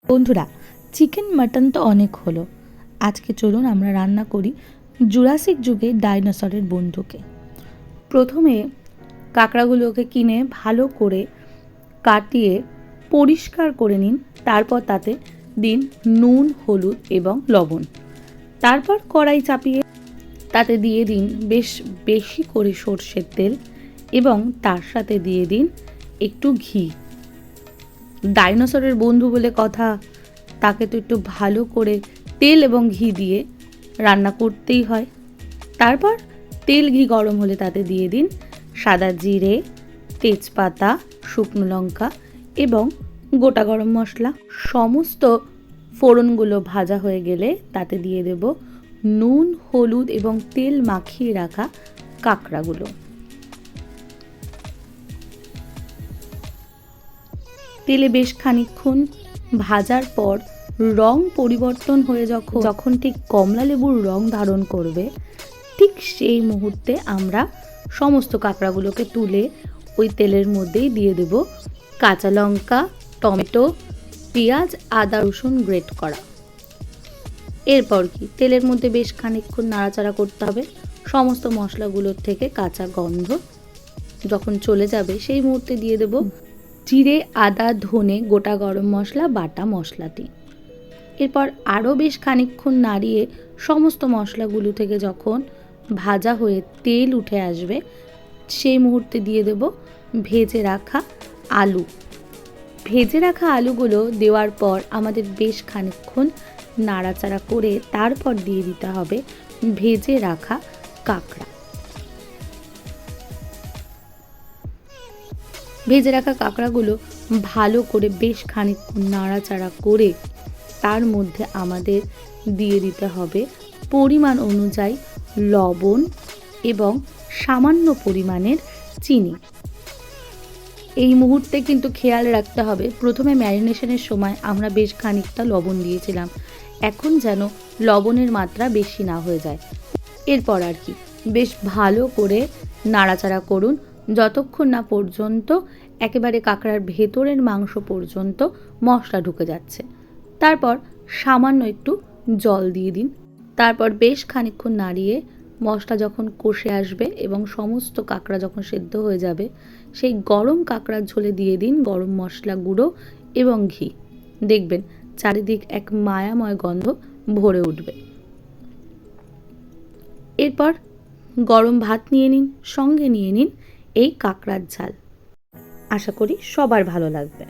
বন্ধুরা, chicken mutton তো অনেক হলো। আজকে চলুন আমরা রান্না করি জুরাসিক যুগে ডাইনোসরের বন্ধুকে। প্রথমে কাঁকড়াগুলোকে কিনে ভালো করে কাটিয়ে পরিষ্কার করে নিন। তারপর তাতে দিন নুন, হলুদ এবং লবণ। তারপর কড়াই চাপিয়ে তাতে দিয়ে দিন বেশ বেশি করে সর্ষের তেল এবং তার সাথে দিয়ে দিন একটু ঘি। ডাইনোসরের বন্ধু বলে কথা, তাকে তো একটু ভালো করে তেল এবং ঘি দিয়ে রান্না করতেই হয়। তারপর তেল ঘি গরম হলে তাতে দিয়ে দিন সাদা জিরে, তেজপাতা, শুকনো লঙ্কা এবং গোটা গরম মশলা। সমস্ত ফোড়নগুলো ভাজা হয়ে গেলে তাতে দিয়ে দেব নুন, হলুদ এবং তেল মাখিয়ে রাখা কাঁকড়াগুলো। তেলে বেশ খানিকক্ষণ ভাজার পর রং পরিবর্তন হয়ে যখন ঠিক কমলা লেবুর রং ধারণ করবে, ঠিক সেই মুহূর্তে আমরা সমস্ত কাঁকড়াগুলোকে তুলে ওই তেলের মধ্যেই দিয়ে দেব কাঁচা লঙ্কা, টমেটো, পেঁয়াজ, আদা, রসুন গ্রেট করা। এরপর কি তেলের মধ্যে বেশ খানিকক্ষণ নাড়াচাড়া করতে হবে। সমস্ত মশলাগুলোর থেকে কাঁচা গন্ধ যখন চলে যাবে সেই মুহূর্তে দিয়ে দেব জিরে, আদা, ধনে, গোটা গরম মশলা, বাটা মশলাটি। এরপর আরও বেশ খানিকক্ষণ নাড়িয়ে সমস্ত মশলাগুলো থেকে যখন ভাজা হয়ে তেল উঠে আসবে সেই মুহূর্তে দিয়ে দেব ভেজে রাখা আলু। ভেজে রাখা আলুগুলো দেওয়ার পর আমাদের বেশ খানিকক্ষণ নাড়াচাড়া করে তারপর দিয়ে দিতে হবে ভেজে রাখা কাঁকড়া। ভেজে রাখা কাঁকড়াগুলো ভালো করে বেশ খানিকক্ষণ নাড়াচাড়া করে তার মধ্যে আমাদের দিয়ে দিতে হবে পরিমাণ অনুযায়ী লবণ এবং সামান্য পরিমাণের চিনি। এই মুহূর্তে কিন্তু খেয়াল রাখতে হবে, প্রথমে ম্যারিনেশনের সময় আমরা বেশ খানিকটা লবণ দিয়েছিলাম, এখন যেন লবণের মাত্রা বেশি না হয়ে যায়। এরপর আর কি বেশ ভালো করে নাড়াচাড়া করুন যতক্ষণ না পর্যন্ত একেবারে কাঁকড়ার ভেতরের মাংস পর্যন্ত মশলা ঢুকে যাচ্ছে। তারপর সামান্য একটু জল দিয়ে দিন। তারপর বেশ খানিকক্ষণ নাড়িয়ে মশলা যখন কষে আসবে এবং সমস্ত কাঁকড়া যখন সেদ্ধ হয়ে যাবে সেই গরম কাঁকড়ার ঝোলে দিয়ে দিন গরম মশলা গুঁড়ো এবং ঘি। দেখবেন চারিদিক এক মায়াময় গন্ধ ভরে উঠবে। এরপর গরম ভাত নিয়ে নিন, সঙ্গে নিয়ে নিন এই কাঁকড়ার ঝাল। আশা করি সবার ভালো লাগবে।